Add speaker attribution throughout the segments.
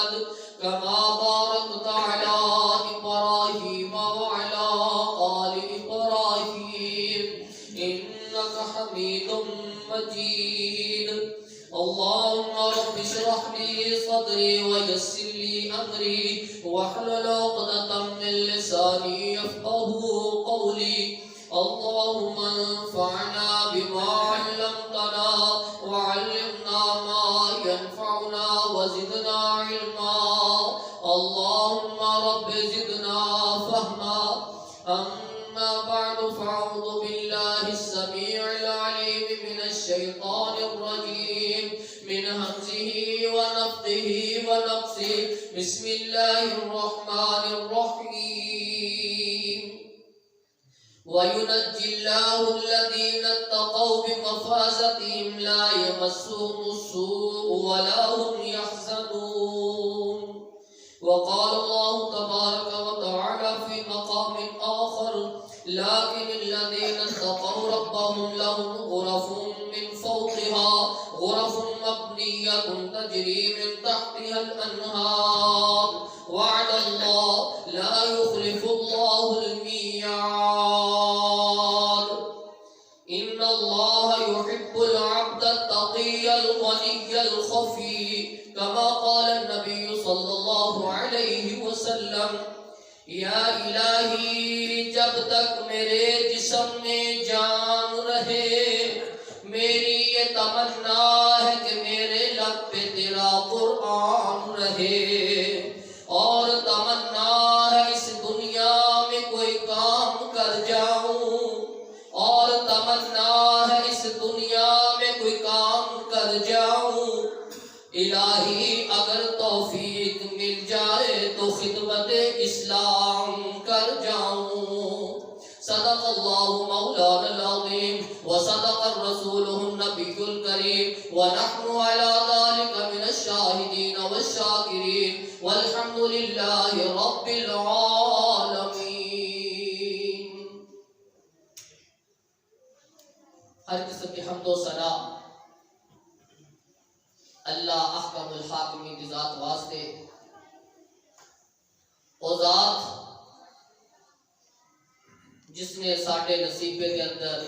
Speaker 1: محمد كما باركت على إبراهيم وعلى آل إبراهيم إنك حميد مجيد. اللهم رب اشرح لي صدري ويسر لي أمري واحلل عقدة من لساني يفقهوا قولي. اللهم انفعنا بما علمتنا وعلمنا ما ينفعنا وزدنا علما. اللهم رب زدنا فهما. أما بعد فأعوذ بالله السميع العليم من الشيطان الرجيم من همزه ونفثه ونفثه. بسم الله الرحمن الرحيم. وينجي الله الذين اتقوا بمفازتهم لا يمسهم السوء ولا هم يحزنون. وقال الله تبارك وتعالى في مقام آخر لكن الذين اتقوا ربهم لهم غرف من فوقها غرف مبنية تجري من تحتها الأنهار وعد الله لا يخلف الله الميعاد. إن الله يحب العبد التقي الغني الخفي كما قال النبي صلى الله عليه وسلم. یا الہی جب تک میرے جسم میں جان رہے میری یہ تمنا ہے کہ میرے لب پہ تیرا قرآن رہے، اور تمنا ہے اس دنیا میں کوئی کام کر جاؤں، اور تمنا ہے اس دنیا میں کوئی کام کر جاؤں۔ الہی اگر توفیق مل جائے تو خدمت اسلام کر جاؤں۔ صدق اللہ مولانا العظیم وصدق الرسول النبی الکریم ونحن على ذلك من الشاہدین والشاکرین والحمد للہ رب العالمین۔ ہر قسم کی حمد و ثنا اللہ احکم الحاکمین کی ذات واسطے، او ذات جس نے ساڈے نصیبے کے اندر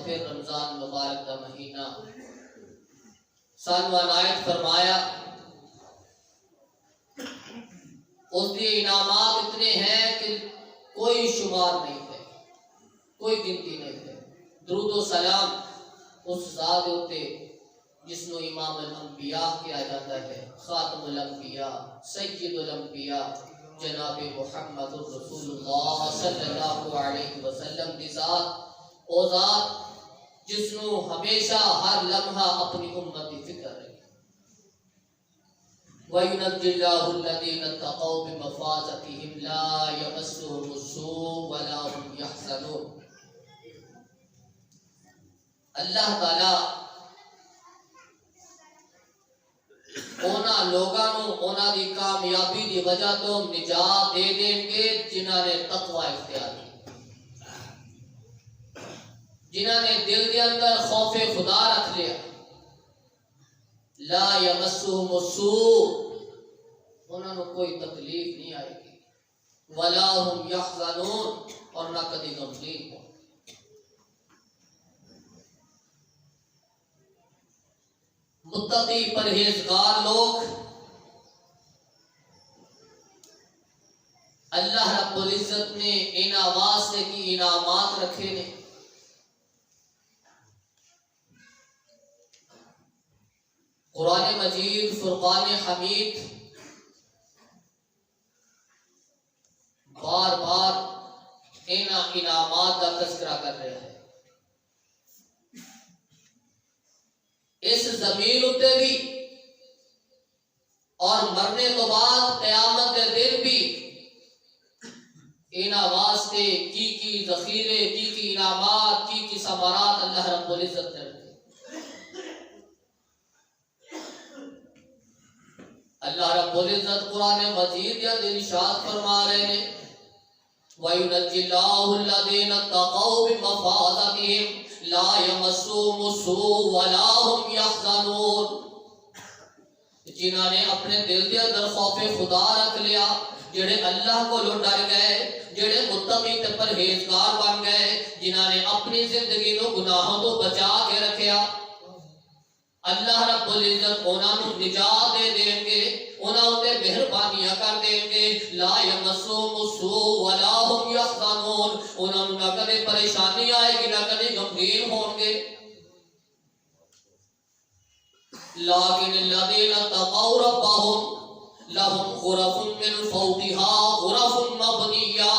Speaker 1: پھر رمضان مبارک کا مہینہ سانو عنایت فرمایا۔ اس کے انعامات اتنے ہیں کہ کوئی شمار نہیں ہے، کوئی گنتی نہیں ہے۔ درود و سلام اس ذات ہوتے جس نو امام الانبیاء کیا جاتا ہے، خاتم الانبیاء سید الانبیاء جناب محمد رسول اللہ صلی اللہ علیہ وسلم کی ذات، او ذات جس نو ہمیشہ ہر لمحہ اپنی امت کی فکر رہی۔ وَيُنَجِّي اللَّهُ الَّذِينَ اتَّقَوْا بِمَفَازَتِهِمْ لَا يَمَسُّهُمُ السُّوءُ وَلَا هُمْ يَحْزَنُونَ۔ اللہ تعالیٰ اونا لوگاں نو اونا دی کامیابی دی وجہ تو نجات دے دیں گے جنہاں نے تقوی اختیار کی، جنہاں نے دل کے اندر خوف خدا رکھ لیا۔ لا یمسہم السوء، انہاں نو کوئی تکلیف نہیں آئے گی، ولا ہم یحزنون، اور نہ کدی غمگین ہو۔ متقی پرہیزگار لوگ اللہ رب العزت نے انہاں واسطے کی انعامات رکھے نے۔ قرآن مجید فرقان حمید بار بار انہاں انعامات کا تذکرہ کر رہے ہیں۔ اس زمین اتے بھی اور مرنے تو بعد قیامت کے دن بھی انہاں واسطے کی ذخیرے، کی انعامات، کی ثمرات اللہ رب العزت نے رکھے۔ اللہ رب العزت قرآن مجید یا ارشاد فرما رہے ہیں وَيُنَجِّي اللَّهُ الَّذِينَ اتَّقَوْا بِمَفَازَتِهِمْ لَا يَمَسُّهُمُ السُّوءُ وَلَا هُمْ يَحْزَنُونَ۔ جنہاں نے اپنے دل دے اندر خوف خدا رکھ لیا، جڑے اللہ کو ڈر گئے، جڑے متقی تے پرہیزگار بن گئے، جنہاں نے اپنی زندگی کو گناہوں تو بچا کے رکھیا، اللہ رب العزت انہاں نوں نجات دے دیں گے، انہاں تے مہربانیاں کر دیں گے۔ لا یمسهم السوء ولا هم یحزنون، انہاں نوں نہ کبھی پریشانی آئے گی، نہ کبھی غمگین ہوں گے۔ لیکن الذین اتقوا ربهم لهم غرف من فوقها غرف مبنیہ،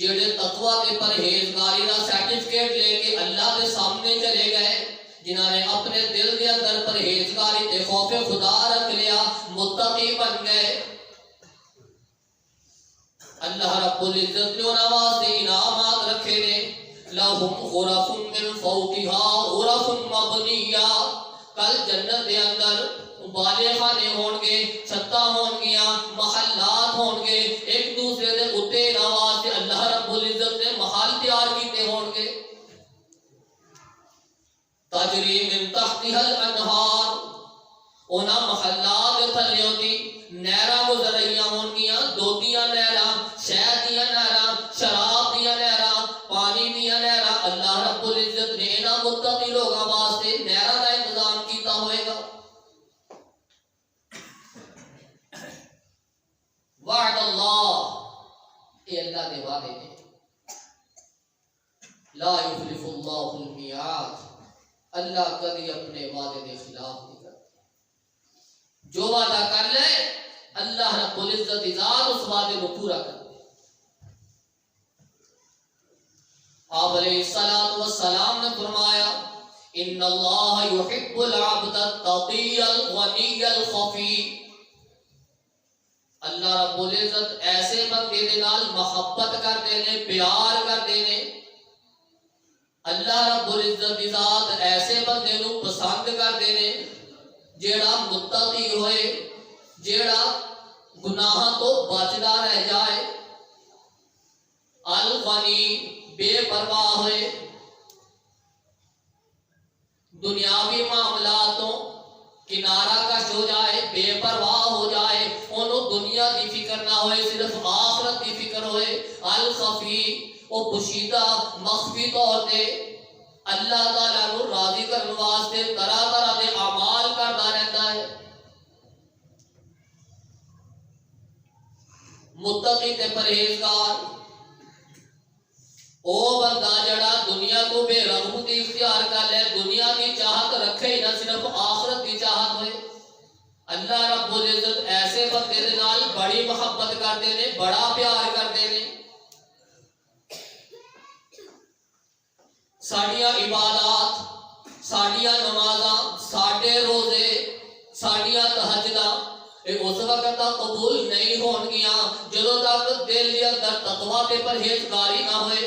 Speaker 1: جڑے تقوی تے پرہیزگاری دا سرٹیفکیٹ لے کے اللہ دے سامنے چلے گئے، جنہاں نے اپنے دل دے اندر پرہیزگاری تے خوف خدا رکھ لیا، متقی بن گئے، اللہ رب العزت نے انہاں واسطے انعامات رکھے نے۔ لَهُمْ غُرَفٌ مِّن فَوْقِهَا غُرَفٌ مَّبْنِيَّةٌ، کل جنت دے اندر بالے خانے ہون گے، چھتاں ہون گیاں، محلات ہون گے، ایک دوسرے دے اتے نواز سے اللہ رب العزت نے محل تیار کیتے ہون گے۔ تجری من تحتها الانہار، انہاں محلات دے تھلے ہوتی نہراں گزر رہیاں ہون گیاں، دوتیاں نہراں، شہد دیاں نہراں، شراب دیاں نہراں، پانی دیاں نہراں، اللہ رب العزت نے انہاں متقی لوگاں واسطے نہراں دا انتظام کیتا ہوئے گا۔ وعد اللہ، اے اللہ دے وعدے نے، لا یخلف اللہ المیعاد، اللہ کبھی اپنے وعدے کے خلاف نہیں کرتا، جو وعدہ کر لے اللہ رب العزت ذات اس وعدے کو پورا کر دے۔ آپ علیہ السلام نے فرمایا ان اللہ یحب العبد التقی الغنی الخفی، اللہ رب العزت ایسے بندے دے نال محبت کر دینے، پیار کر دینے، اللہ رب العزت دی ذات ایسے بندے نو پسند کر دینے جیڑا متقی ہوئے، جیڑا گناہاں تو بچدا رہ جائے، الغنی بے پرواہ ہوئے، دنیاوی معاملاتوں کنارہ کش ہو جائے، بے پرواہ ہو جائے، انہوں دنیا دی فکر نہ ہوئے، صرف آخرت دی فکر ہوئے، الخفی وہ پوشیدہ مخفی طور تے اللہ تعالیٰ نو راضی کرنے واسطے طرح طرح دے اعمال کرتا رہتا ہے۔ متقی تے پرہیزگار او بندہ جڑا دنیا کو بے رغبتی اختیار کر لے، دنیا کی چاہت رکھے ہی نہ، صرف آخرت کی چاہت ہوئے، اللہ رب العزت ایسے بندے دے نال بڑی محبت کر دینے، بڑا پیار کر دینے۔ ساڑیاں عبادات، ساڑیاں نمازاں، ساڑے روزے، ساڑیاں تہجداں اس وقت تک قبول نہیں ہون گیاں جدوں تک دل دے اندر تقوی تے پرہیزگاری نہ ہوئے۔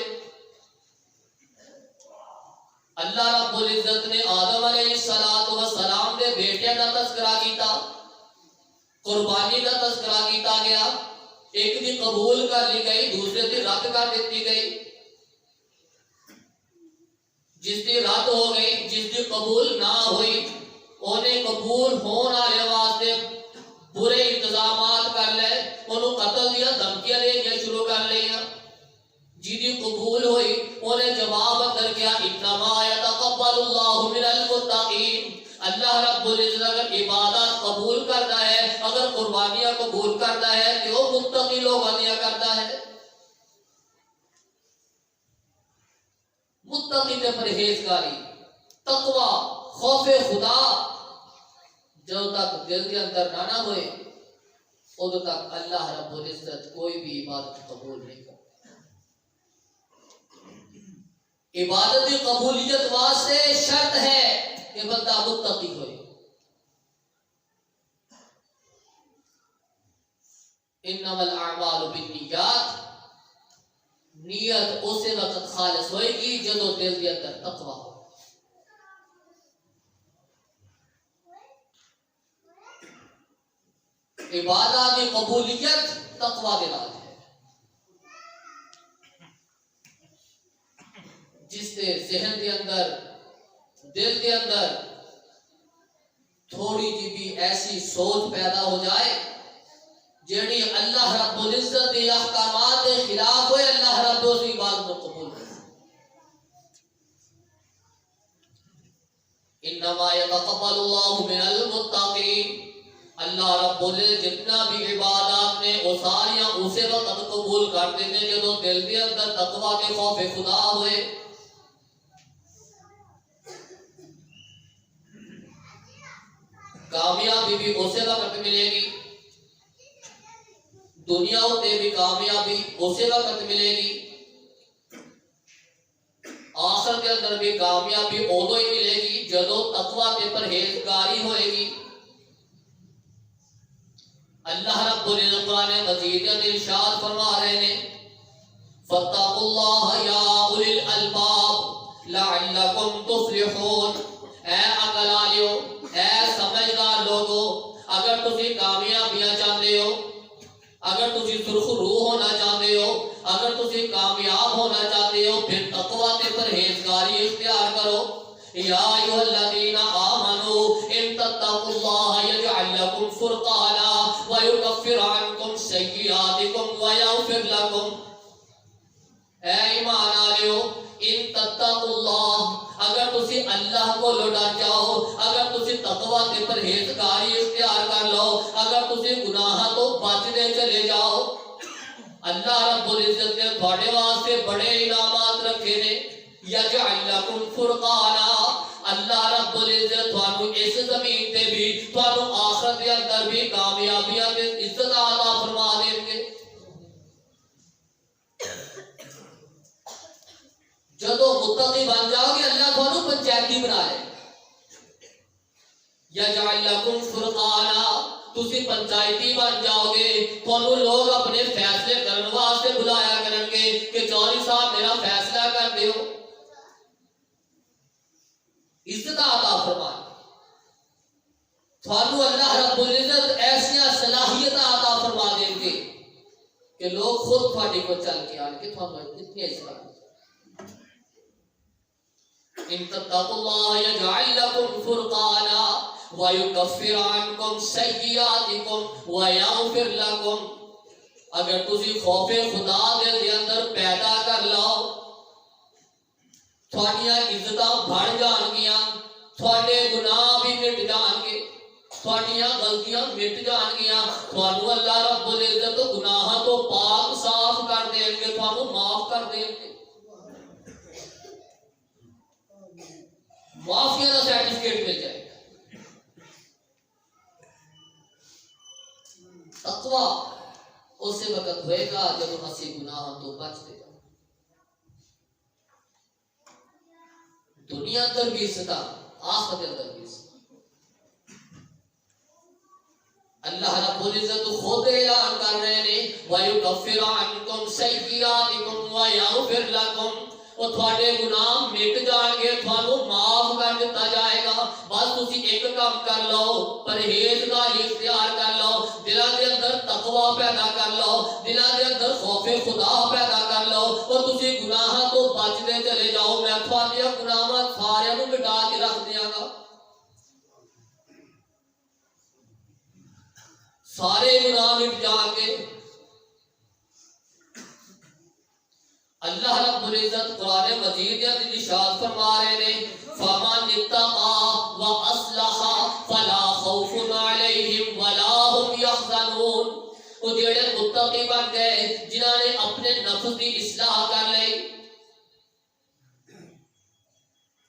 Speaker 1: اللہ رب العزت نے آدم علیہ السلام دے بیٹے دا تذکرہ کیتا، قربانی دا تذکرہ کیتا گیا، ایک دی قبول کر لی گئی، دوسرے دی رد کر دیتی گئی، جس دی رد ہو گئی، جس دی قبول نہ ہوئی، انہیں قبول ہونے والے واسطے برے انتظامات کر لے، انہوں قتل دیا دھمکیاں دینیاں شروع کر لیا، جیدی قبول ہوئی انہیں جواب اندر کیا انما یتقبل اللہ من المتقین، اللہ رب العزت اگر عبادت قبول کرتا ہے، اگر قربانیاں قبول کرتا ہے تو وہ متقی لوگوں دیا کرتا ہے۔ متقی تے پرہیزگاری، تقوی، خوف خدا جب تک دل کے اندر نہ ہوئے ادو تک اللہ رب العزت کوئی بھی عبادت قبول نہیں کرتا۔ عبادت کی قبولیت واسطے شرط ہے کہ بندہ متقی ہوئے۔ انما الاعمال بالنیات، نیت اسی وقت خالص ہوئے گی جدو دل کے اندر تقوی ہو۔ عبادت کی قبولیت تقوی کے نال ہے، جس کے ذہن کے اندر، دل کے اندر تھوڑی جی بھی ایسی سوچ پیدا ہو جائے جیڑی اللہ رب العزت کے احکامات کے خلاف ہوئے، اللہ رب اس عبادت کو قبول کرے۔ انما یتقبل اللہ من المتقین، اللہ رب العزت جتنا بھی عبادات نے وہ ساریاں اسے وقت قبول کر دیتے جدو دل کے اندر تقوی کے خوف خدا ہوئے۔ کامیابی بھی اسے وقت ملے گی، دنیا ہوتے بھی کامیابی اسے وقت ملے گی، آخرت کے اندر بھی کامیابی ادو ہی ملے گی جدو تقوی تے پرہیزگاری ہوئے گی۔ اللہ رب العزت قرآن مجید میں ارشاد فرما رہے ہیں فاتقوا اللہ یا اولی الالباب لعلکم تفلحون، اے عقل والیو، اے سمجھدار لوگو، اگر تسی کامیابیاں چاہتے ہو، اگر تسی سرخ روح ہونا چاہتے ہو، اگر تسی کامیاب ہونا چاہتے ہو، پھر تقوی تے پرہیزگاری اختیار کرو۔ یا ایھا الذین آمنوا ان تتقوا اللہ یجعل لکم فرقانا ویکفر عنکم سیئاتکم ویغفر لکم، اے ایمان والو ان تتقوا اللہ، اگر تسی اللہ کو ڈر جاؤ، اگر تسی تقوی تے پرہیزگاری اختیار کر لو، اگر تسی گناہ تو بچتے چلے جاؤ، اللہ رب العزت نے تھوڑے واسطے بڑے انعامات رکھے نے۔ یجعل لکم فرقانا، اللہ رب العزت تھانو اس زمین تے بھی تھانو آخرت کے اندر بھی کامیابیاں تے عزت عطا فرما دیں گے۔ جدو متقی بن جاؤ گے اللہ تھانو پنچایتی بنا لے۔ یجعل لکم فرقانا، تسی پنچایتی بن جاؤ گے، تھانو لوگ اپنے فیصلے کرنے واسطے بلایا کرن گے کہ چوہدری صاحب میرا فیصلہ کر دیو، عزت عطا فرمائے۔ تھانو اللہ رب العزت ایسیاں صلاحیت عطا فرما دیں گے کہ لوگ خود تھوڑی کو چل کے آن کے تھانو اتنی عزت۔ ان تتقوا اللہ یجعل لکم فرقانا ویکفر عنکم سیئاتکم ویغفر لکم، اگر تسی خوف خدا دل دے اندر پیدا کر لو، تھوڑیاں عزتاں بڑھ جان گیاں، تھوڑے گناہ بھی مٹ جان گے، تھوڑیاں غلطیاں مٹ جان گیاں، تھوانو اللہ رب العزت گناہ تو پاک صاف کر دیں گے، تھوانو معاف کر دیں گے، معافیہ کا سرٹیفکیٹ مل جائے گا۔ تقوی اسی وقت ہوئے گا جب اسی گناہ تو بچتے گا، دنیا اندر بھی عزت، آخرت اندر بھی عزت۔ اللہ رب العزت خود اعلان کر رہے ہیں وَيُكَفِّرُ عَنْكُمْ سَيِّئَاتِكُمْ وَيَغْفِرْ لَكُمْ، وہ تھوڑے گناہ مٹ جان گے، تھانو معاف کر دیتا جائے گا۔ بس تسی ایک کام کر لو، پرہیزگاری اختیار کر لو، دلاں دے اندر تقوی پیدا کر لو، دلاں دے اندر خوف خدا پیدا کر لو، اور تسی گناہ تو بچتے چلے جاؤ، میں تھوڑے گناہ سارے نو مٹا کے رکھ دیاں گا، سارے گناہ مٹ جان گے۔ اللہ رب العزت قرآن مجید کے اندر ارشاد فرما رہے ہیں فَمَنِ اتَّقَىٰ وَأَصْلَحَ فَلَا خَوْفٌ عَلَيْهِمْ وَلَا هُمْ يَحْزَنُونَ، وہ جڑے متقی بن گئے جنہاں نے اپنے نفس کی اصلاح کر لئی،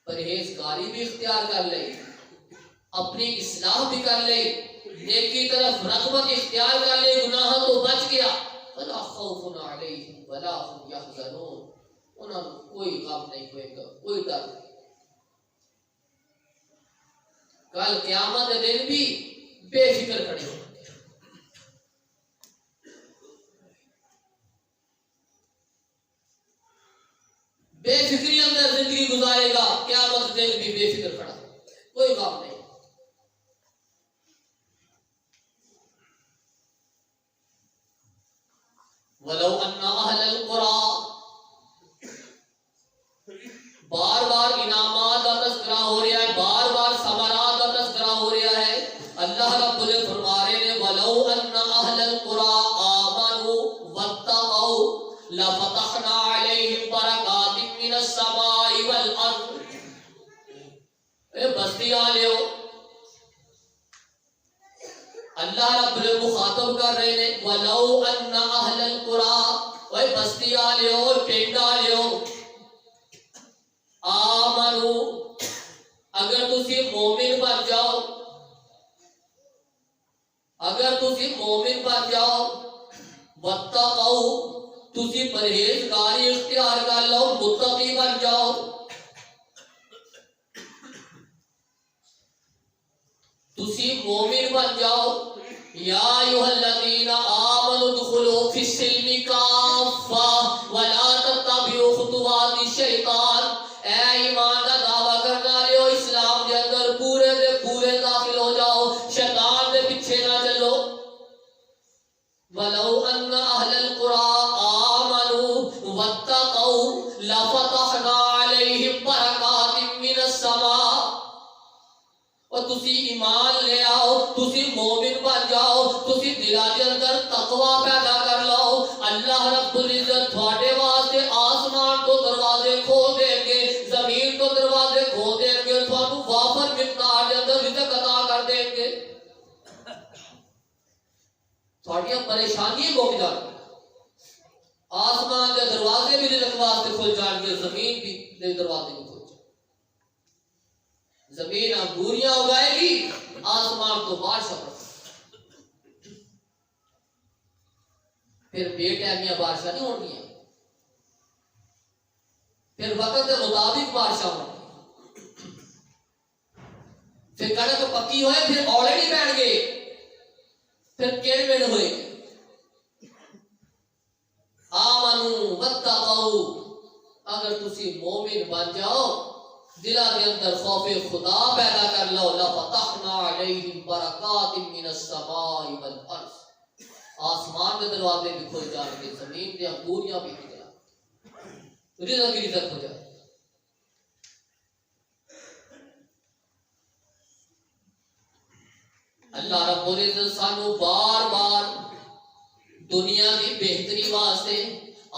Speaker 1: پرہیزگاری بھی اختیار کر لئی، اپنی اصلاح بھی کر لئی، نیکی طرف رغبت اختیار کر لئی، گناہ تو بچ گیا، فلا خوف علیہم ولا هم یحزنون، انہوں نے کوئی غم نہیں ہوئے گا، کوئی ڈر نہیں۔ کل قیامت دن بھی بے فکر کھڑے ہوں گے، بے فکری اندر زندگی گزارے گا، قیامت دن بھی بے فکر کھڑا، کوئی غم نہیں۔ وَلَوْ أَنَّ أَهْلَ الْقُرَىٰ، بار بار انعامات کا تذکرہ ہو رہا ہے، بار بار ثمرات کا تذکرہ ہو رہا ہے۔ بستیاں لیو. اللہ رب نے مخاطب کر رہے ہیں وَلَوْ أَنَّ أَهْلَ الْقُرَىٰ اوے بستیاں لیو پنڈا لیو آمنو اگر تسی مومن بن جاؤ اگر تسی مومن بن جاؤ وَاتَّقَوْا تسی پرہیزگاری اختیار کر لو متقی بن جاؤ تسی مومن بن جاؤ یا ایھا الذین آمنوا ادخلوا فی السلم کافہ ولا تتبعوا خطوات الشیطان. اے ایمان کا دعویٰ کرنا لیو اسلام کے اندر پورے دے پورے داخل ہو جاؤ شیطان دے پیچھے نہ چلو. وَلَوْ أَنَّ أَهْلَ الْقُرَىٰ آمَنُوا وَاتَّقَوْا لَفَتَحْنَا عَلَيْهِمْ بَرَكَاتٍ مِّنَ السَّمَاءِ. اور تسی ایمان لے آؤ تسی مومن بن جاؤ تسی دلا کے اندر تقوی پیدا کر لو اللہ رب العزت تھوڑے واسطے آسمان تو دروازے کھول دیں گے زمین تو دروازے کھول دیں گے تھوڑوں وافر مقدار کے اندر رزق عطا کر دیں گے تھوڑیاں پریشانیاں گھٹ جان گے آسمان کے دروازے بھی رزق واسطے کھل جان گے زمین بھی دروازے بھی کھل جان زمین انگوریاں اگائے گی آسمان تو بارشاں پھر بے ٹائمیاں بارشاں نہیں ہونی ہیں پھر وقت کے مطابق بارشاں ہونی پھر کڑک پکی ہوئے پھر اوڑے نہیں بیٹھ گئے پھر کیڑ میڑ ہوئے آمنو واتقوا اگر تسی مومن بن جاؤ دلہ کے اندر خوف خدا پیدا کر لو لفتحنا علیہم برکات من السماء والارض آسمان کے دروازے بھی کھل جائیں گے زمین کے انگوریاں بھی نکلا رزق کی رزق ہو جائے اللہ رب العزت سانو بار بار دنیا کی بہتری واسطے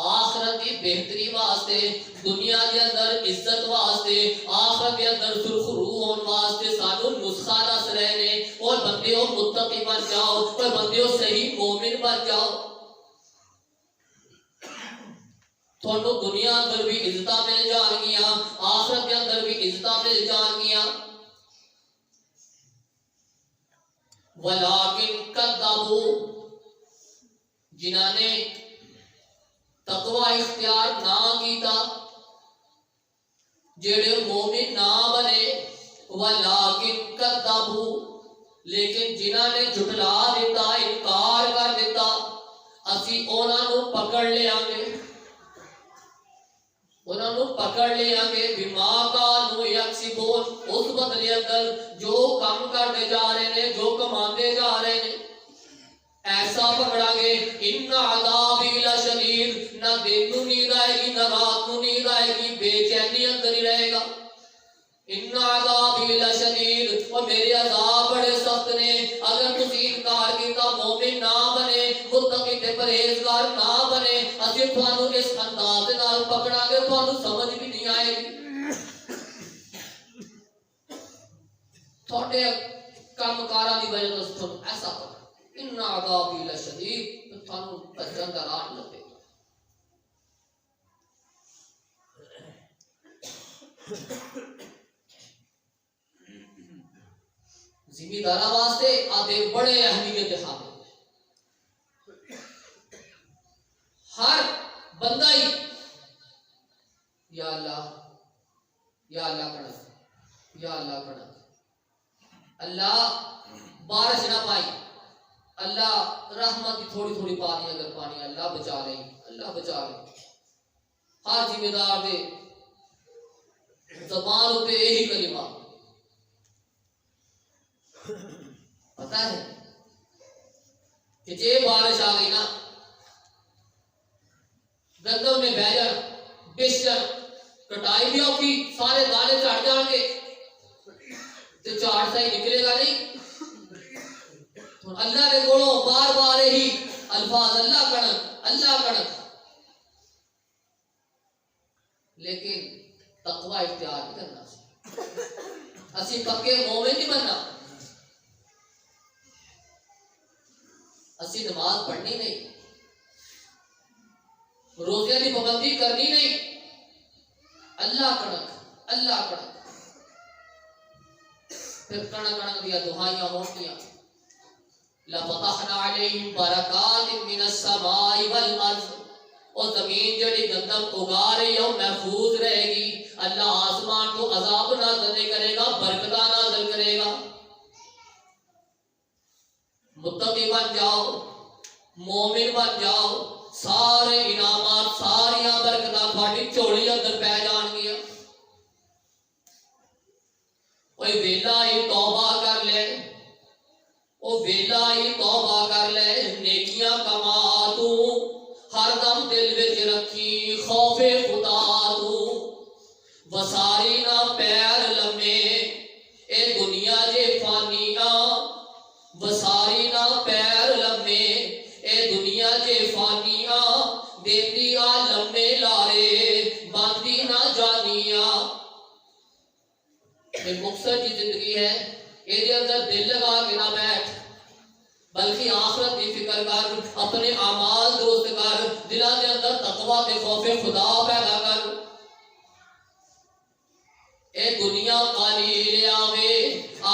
Speaker 1: آخرت کی بہتری واسطے دنیا کے اندر عزت واسطے آخرت کے اندر سرخرو ہون واسطے سانو نسخہ دس رہے نے اور بندیوں متقی بن جاؤ اور بندیوں صحیح مومن بن جاؤ تھوڑو دنیا اندر بھی عزتاں مل جان گیاں آخرت کے اندر بھی عزتاں مل جان گیاں ولیکن کذبوا جنہاں نے تقوی اختیار نہ کیتا جڑے مومن نہ بنے ولیکن کذبوا لیکن جنہاں نے جھٹلا دیتا انکار کر دیتا اسی انہاں نو پکڑ لیاں گے انہاں نو پکڑ لیاں گے بما کانوا یکسبون اس بدلے اندر جو کام کرتے جا رہے ہیں جو کماتے جا رہے ہیں ایسا پکڑا گے ان عذابی لشدید نہ دن نو نیند آئے گی نہ رات نو نیند آئے گی بے چینی اندر ہی رہے گا ان عذابی لشدید اور میرے عذاب بڑے سخت نے اگر تسی انکار کیتا مومن نہ بنے متقی تے پرہیزگار نہ بنے اسی تھانو اس انداز نال پکڑا گے تھانو سمجھ بھی نہیں آئے گی تھوڑے کام کاراں دی وجہ تو تھانو ایسا پکڑا ان عذابی لشدید تو تھانو بچن دا راہ لگے ذمہ دارا واسطے آدھے بڑے اہمیت حامل ہر بندہ ہی یا اللہ کڑک یا اللہ کڑک اللہ بارش نہ پائی اللہ رحمت کی تھوڑی تھوڑی پانی اگر پانی اللہ بچا لیں اللہ بچا لیں ہر ذمہ دار دے زبان ہوتے یہی کلمہ پتہ ہے کہ جے بارش آ گئی نا گندم میں بہ جان بیشتر کٹائی بھی ہوگی سارے دانے چڑھ جان گے تو چاڑ سا ہی نکلے گا نہیں اللہ کے گوڑوں بار بار ہی الفاظ اللہ کڑک لیکن تقوی اختیار نہیں کرنا اسی اسی پکے مومن نہیں بننا، اسی نماز پڑھنی نہیں، روزے کی پابندی کرنی نہیں، اللہ کڑک اللہ کڑک، پھر کڑک کڑک دیا دعائیاں ہوتیاں لَفَتَحْنَا عَلَيْهِمْ بَرَكَاتٍ مِّنَ السَّمَاءِ وَالْأَرْضِ، اور زمین جڑی گندم اگا رہی ہے وہ محفوظ رہے گی، اللہ آسمان کو عذاب نازل نہیں کرے گا، برکتہ نازل کرے گا۔ متقی بن جاؤ، مومن بن جاؤ، سارے انعامات ساریاں برکتاں تھوڑی چولی اندر پہ جان گیا۔ کوئی ویلا ہی توبہ کر لے، وہ ویلا ہی توبہ کر لے، نیکیاں کما تو ہر دم دل وچ رکھی خوف خدا تو، وساری نہ پیر لمے اے دنیا جے فانیاں، وساری نہ پیر لمے اے دنیا جے فانیاں، دیتی آ لمے لارے باندھی نہ جانیاں۔ یہ مقصد کی زندگی ہے، یہ اندر دل لگا کے نہ بیٹھ، بلکہ آخرت کی فکر کر، اپنے اعمال درست کر، دلوں کے اندر تقویٰ تے خوف خدا پیدا کر۔ اے دنیا قلیل آوے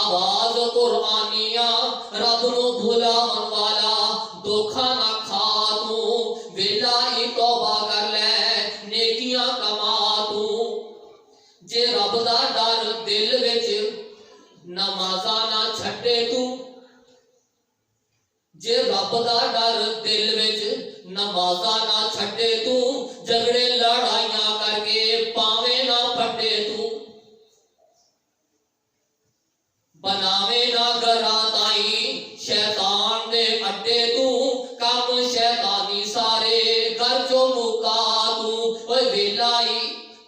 Speaker 1: آواز قرآنیاں، رب نو بھلاون والا دھوکھا نہ کھا تو، ویلا ہی توبہ کر لے نیکیاں کما تو، جے رب دا ڈر دل وچ نمازاں نہ چھڈے تو، جے رب دا ڈر دل وچ نمازاں نہ چھڈے تو، جھگڑے لڑائیاں کر کے پاویں نہ پھٹے تو، بناویں نہ گھراں تائیں شیطان دے اڈے تو، کم شیطانی سارے گھر چوں مکا تو، اوے ویلا ہی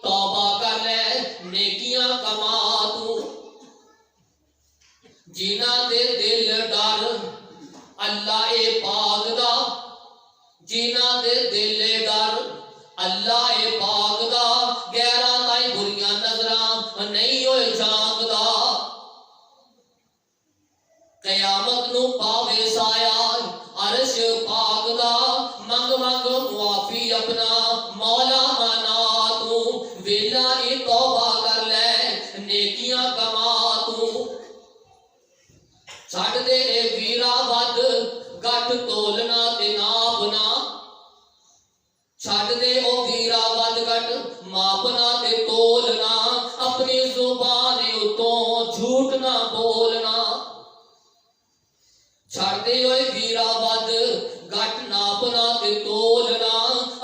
Speaker 1: توبہ کر لے نیکیاں کما تو، جنہاں دے دل ڈر اللہ اے پاک دا، جنہاں دے دل ڈر اللہ اے پاک دا، غیراں تائیں بریاں نظراں نہیں ہوئے جانگدا، قیامت نو پاوے سایہ عرش پاک دا، منگ منگ معافی اپنا مولا منا تو، ویلا ہی توبہ کر لے نیکیاں کما تو، چھڈ دے اے ویرا ود گٹھ تولنا تے ناپنا، چھڈ دے او ویرا ود گٹھ ماپنا تے تولنا، اپنی زبان اتوں جھوٹ نہ بولنا، چھڈ دے اوے ویرا ود گٹھ ناپنا تے تولنا،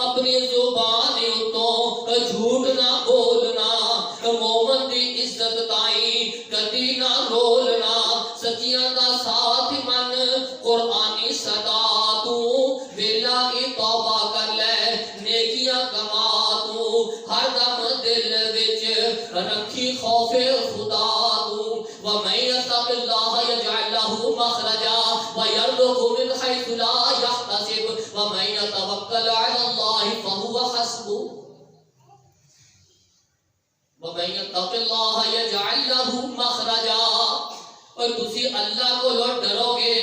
Speaker 1: اپنی زبان اتوں جھوٹ نہ بولنا، مومن دی عزت تائیں کدی نہ رولنا، سچیاں دا ساتھ من قرآنی صدا تو، ویلا ہی توبہ کر لے نیکیاں کما تو، ہر دم دل وچ رکھی خوف خدا تو، وَمَن يَتَّقِ اللَّهَ يَجْعَل لَّهُ مَخْرَجًا وَيَرْزُقْهُ مِنْ حَيْثُ لَا يَحْتَسِبُ وَمَن يَتَوَكَّلْ عَلَى اللَّهِ فَهُوَ حَسْبُهُ، وَمَن يَتَّقِ اللَّهَ يَجْعَل لَّهُ مَخْرَجًا، اور تسی اللہ کو لو ڈرو گے،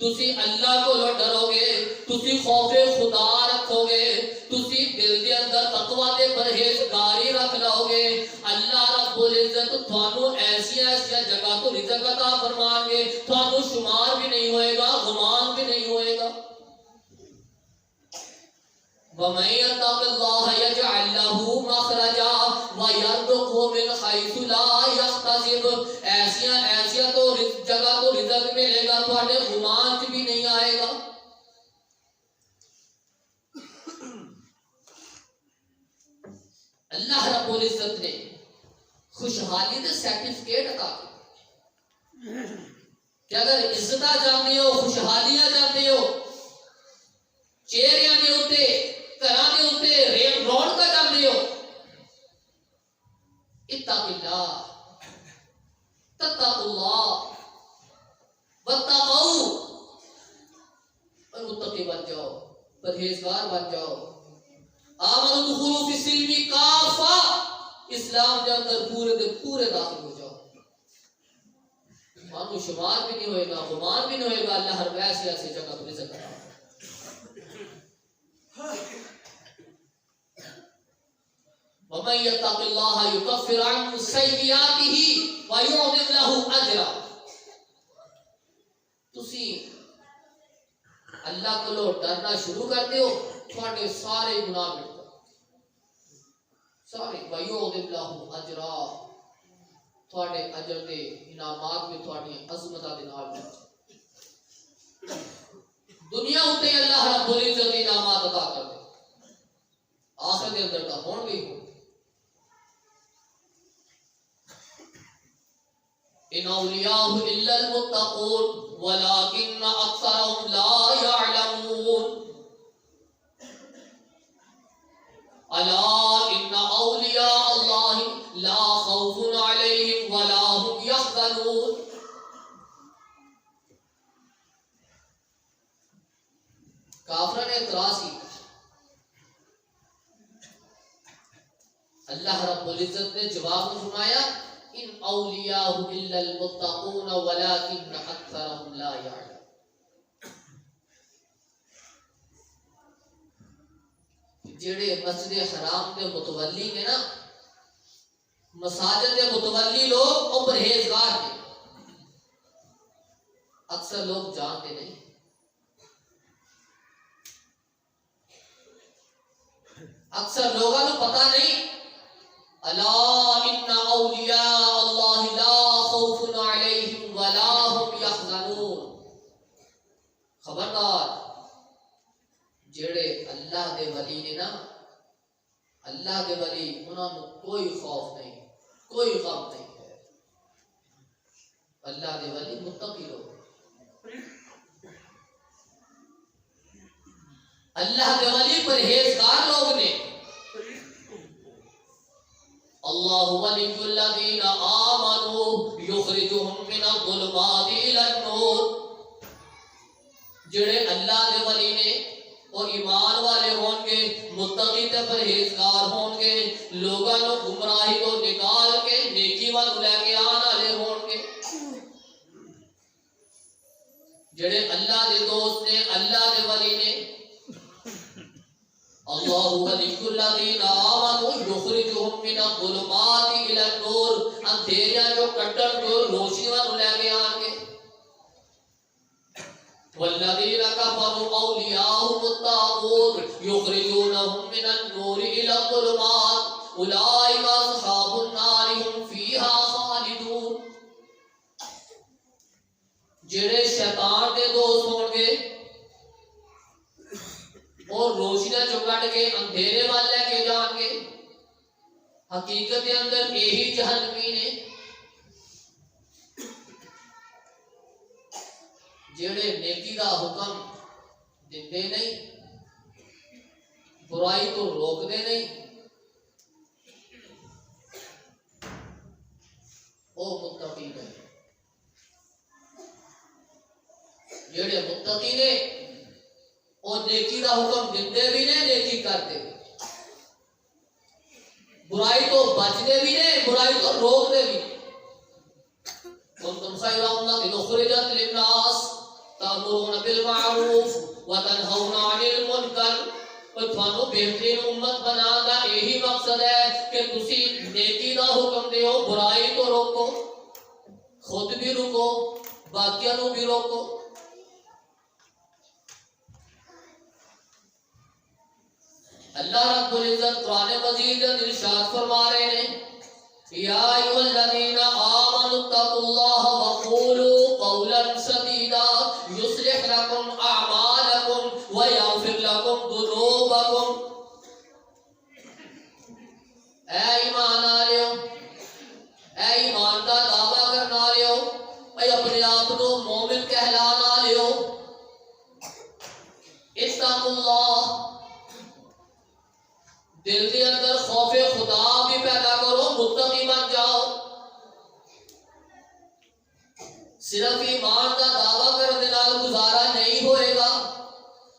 Speaker 1: تسی اللہ کو لو ڈرو گے، تسی خوف خدا رکھو گے، تسی دل دے اندر تقویٰ تے پرہیزگاری رکھ لو گے، اللہ رب العزت تھانو ایسی ایسی جگہ تو رزق عطا فرمان گے، تھانو شمار بھی نہیں ہوئے گا، گمان بھی نہیں ہوئے گا۔ وَمَن يَتَّقِ اللَّهَ يَجْعَل لَّهُ مَخْرَجًا وَيَرْزُقْهُ مِنْ حَيْثُ لَا يَحْتَسِبُ، ایسیا تو جگہ تو رزق ملے گا تھوڑے گمان چ بھی نہیں آئے گا۔ اللہ رب العزت نے خوشحالی دے سرٹیفکیٹ عطا کیے کہ اگر عزتاں چاہتے ہو، خوشحالیاں چاہتے ہو، چہریاں دے اوتے گھراں دے اوتے رونقاں چاہتے ہو، اتق اللہ تتقوا اللہ واتقوا، اور متقی بن جاؤ، پرہیزگار بن جاؤ۔ آمنوا ادخلوا فی السلم کافہ، اسلام کے اندر پورے دے پورے داخل ہو جاؤ۔ کو شمار بھی نہیں ہوئے گا، گمان بھی نہیں ہوئے گا اللہ ہر ایسی ایسی جگہ کو رزق کرا۔ وَمَن يَتَّقِ اللَّهَ يُكَفِّرْ عَنْهُ سَيِّئَاتِهِ وَيُعْظِمْ لَهُ أَجْرًا۔ تسی اللہ کو ڈرنا شروع کرتے ہو، تھوڑے سارے گناہ مٹ جاتے سارے۔ وَيُعْظِمْ لَهُ أَجْرًا، تھوڑے اجر دے انعامات بھی تھوڑی عظمتہ دے نال مل جائے۔ دنیا اتے اللہ رب العزت انعامات عطا کر دے، آخر دے اندر کا ہون بھی ہو۔ ان اولیاء الا المتقون ولكن اکثرهم لا يعلمون۔ الا ان اولیاء اللہ لا خوف علیہم ولا هم يحزنون۔ کافروں نے اعتراض کی، اللہ رب العزت نے جواب میں فرمایا ان اولیاء الا المتقون ولكن اکثرهم لا يعلمون۔ جڑے مسجد حرام کے متولی نے نا، مساجد کے متولی لوگ وہ پرہیزگار ہیں، اکثر لوگ جانتے نہیں۔ اکثر لوگوں کو پتہ نہیں الا ان اولیاء اللہ لا خوف علیہم ولا هم يحزنون۔ خبردار، جڑے اللہ دے ولی نے نا، اللہ دے ولی انہوں نے کوئی خوف نہیں، کوئی غم نہیں ہے۔ اللہ دے ولی متقی لوگ، اللہ دے ولی پرہیزگار لوگ نے۔ اللہ ولی الذین آمنوا یخرجهم من الظلمات الی النور۔ جڑے اللہ دے ولی نے وہ ایمان والے ہوں گے، متقی تے پرہیزگار ہوں گے، لوگاں نو گمراہی کو نکال کے نیکی وال لے کے آن والے ہوں گے۔ جڑے اللہ دے دوست نے، اللہ دے ولی نے، اللہ ولی الذین آمنوا یخرجهم من الظلمات الی النور، اندھیریاں جو کٹن جو روشنی وال لے کے آن گے۔ والذین کفروا اولیاءهم الطاغوت یخرجونهم من النور الی الظلمات اولئک اصحاب النار هم فیہا خالدون۔ جڑے شیطان دے دوست ہون گے اور روشنیاں جو کٹ کے اندھیرے وال لے کے جان گے، حقیقت کے اندر یہی جہنمی نے جڑے نیکی دا حکم دیندے نہیں، برائی تو روک دے نہیں، وہ متقی نے۔ جڑے متقی نے اور نیکی دا حکم دیندے بھی نے، نیکی کرتے بھی، برائی تو بچتے بھی نے، برائی تو روکتے بھی۔ کنتم خیر امۃ اخرجت للناس تأمرون بالمعروف وتنہون عن المنکر۔ اور تھانوں بہترین امت بنا دا یہی مقصد ہے کہ تسی نیکی دا حکم دیو، برائی تو روکو، خود بھی روکو، باقیاں نو بھی روکو۔ اللہ رب العزت قرآن مجید ارشاد فرما رہے ہیں یا ایھا الذین آمنوا اتقوا اللہ وقولوا قولا سدیدا یصلح لکم اعمالکم ویغفر لکم ذنوبکم۔ اے ایمان والےو، اے ایمان دا دعویٰ کرنے والےو، اے اپنے آپ کو مومن کہلانے والےو، اتقوا اللہ، دل کے اندر خوف خدا بھی پیدا کرو، متقی بن جاؤ۔ صرف ایمان کا دعویٰ کرنے نال گزارا نہیں ہوئے گا۔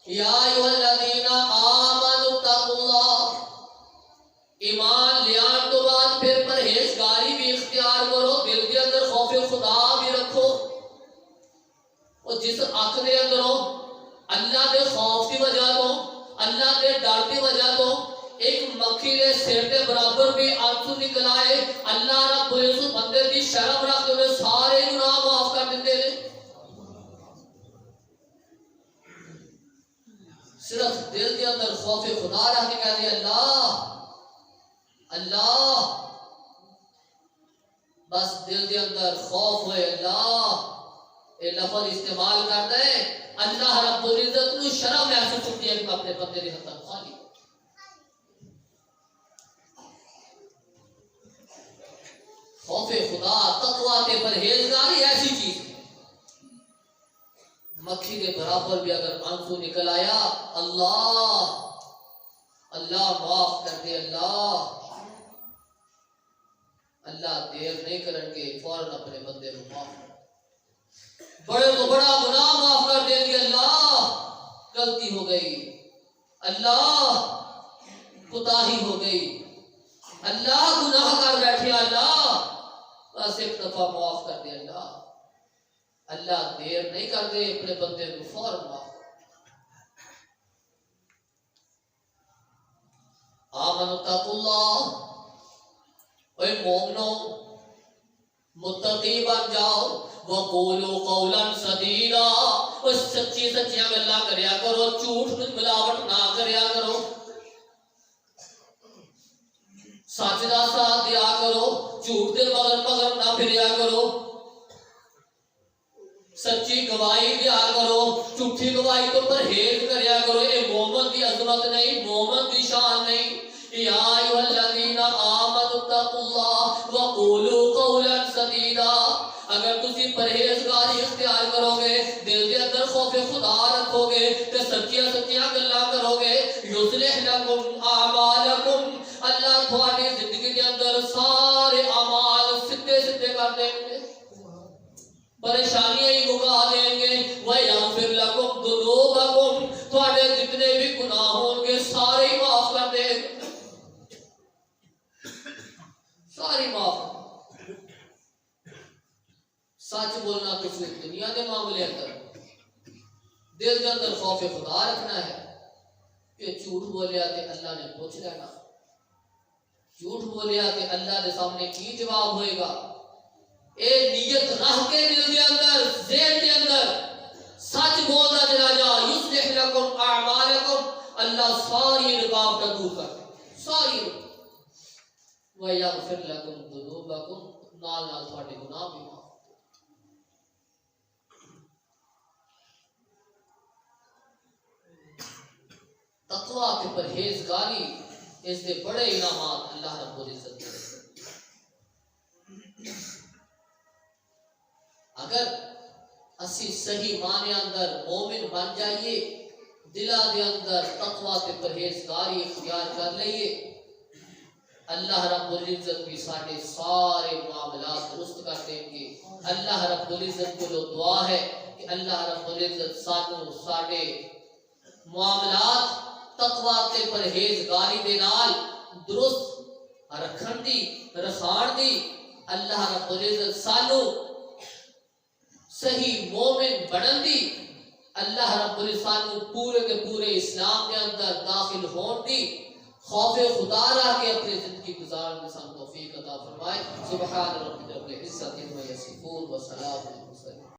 Speaker 1: یا ایھا الذین آمنوا اتقوا اللہ، ایمان لیان تو بعد پھر پرہیزگاری بھی اختیار کرو، دل کے اندر خوف خدا بھی رکھو۔ جس اکھ دے اندروں اللہ دے خوف کی وجہ تو اللہ دے ڈر کی وجہ تو ایک مکھی دے سر دے برابر بھی آنسو نکل آئے، اللہ رب العزت بندے دی شرم رکھتے ہوئے سارے گناہ معاف کر دیتے ہیں۔ صرف دل کے اندر خوف خدا رکھ کے کہتے ہیں اللہ اللہ، بس دل کے اندر خوف ہوئے اللہ یہ لفظ استعمال کرتا ہے، اللہ رب العزت کو شرم محسوس ہوتی ہے کہ میں اپنے بندے کے حتم خالی۔ خوف خدا، تقویٰ تے پرہیزگاری ایسی چیز ہے، مکھی کے برابر بھی اگر آنسو نکل آیا اللہ اللہ معاف کر دے اللہ اللہ دیر نہیں کریں گے، فوراً اپنے بندے کو معاف کر، بڑے تو بڑا گناہ معاف کر دیں گے اللہ غلطی ہو گئی اللہ کوتاہی ہو گئی اللہ گناہ کر بیٹھے اللہ بس ایک دفعہ معاف کر دے اللہ اللہ دیر نہیں کر دے اپنے بندے کو فوراً معاف کر۔ آمنوا اتقوا اللہ، اے مومنو متقی بن جاؤ، وقولوا قولا سدیدا، اور سچی سچیاں گلاں کریا کرو، جھوٹ ملاوٹ نہ کریا کرو، سچ دا ساتھ دیا کرو، جھوٹ دے مگر نہ پھریا کرو، سچی گواہی دیا کرو، جھوٹی گواہی تو پرہیز کریا کرو۔ یہ مومن کی عظمت نہیں، مومن کی شان نہیں۔ یا ایھا الذین آمنوا اتقوا اللہ وقولوا قولا سدیدا، اگر تسی پرہیزگاری اختیار کرو گے، دل کے اندر خوف خدا رکھو گے، تے سچیاں سچیاں گلاں کرو گے، یصلح لکم اعمالکم، اللہ تھوڑی زندگی کے اندر سارے اعمال سیدھے سیدھے کر دیں گے، پریشانیاں ہی مکا دیں گے، وَيَغْفِرْ لَكُمْ ذُنُوبَكُمْ، تھوڑے جتنے بھی گناہ ہوں گے سارے ہی معاف کر دیں گے، ساری معاف۔ سچ بولنا کچھ دنیا کے معاملے اندر، دل کے اندر خوف خدا رکھنا ہے کہ جھوٹ بولیا کہ اللہ نے پوچھ لینا، جھوٹ بولیا کہ اللہ کے سامنے کی جواب ہوئے گا، اے نیت رکھ کے دل کے اندر ذہن کے اندر سچ بولتا چلا جا، یصلح لکم اعمالکم، اللہ ساری رکاوٹیں دور کر دے، ساری رکاوٹیں، وَيَغْفِرْ لَكُمْ ذُنُوبَكُمْ، نال نال تھوڑے گناہ بھی معاف۔ تقویٰ کے پرہیزگاری، اس دے بڑے انعامات اللہ رب العزت دے۔ اگر اسی صحیح معنی اندر مومن بن جائیے، دلہ دے اندر تقویٰ تے پرہیزگاری اختیار کر لئیے، اللہ رب العزت بھی سارے سارے معاملات درست کر دیں گے۔ اللہ رب العزت کو جو دعا ہے کہ اللہ رب العزت سانو سارے معاملات تقویٰ تے پرہیزگاری دے نال درست رکھن دی رکھان دی، اللہ رب العزت سانو صحیح مومن بنن دی، اللہ رب العزت سانو پورے کے پورے اسلام کے اندر داخل ہون دی، خوف خدا رہ کے اپنی زندگی گزارنے میں سان توفیق عطا فرمائے۔ سبحان ربک رب العزت عما یصفون وسلام علی المرسلین۔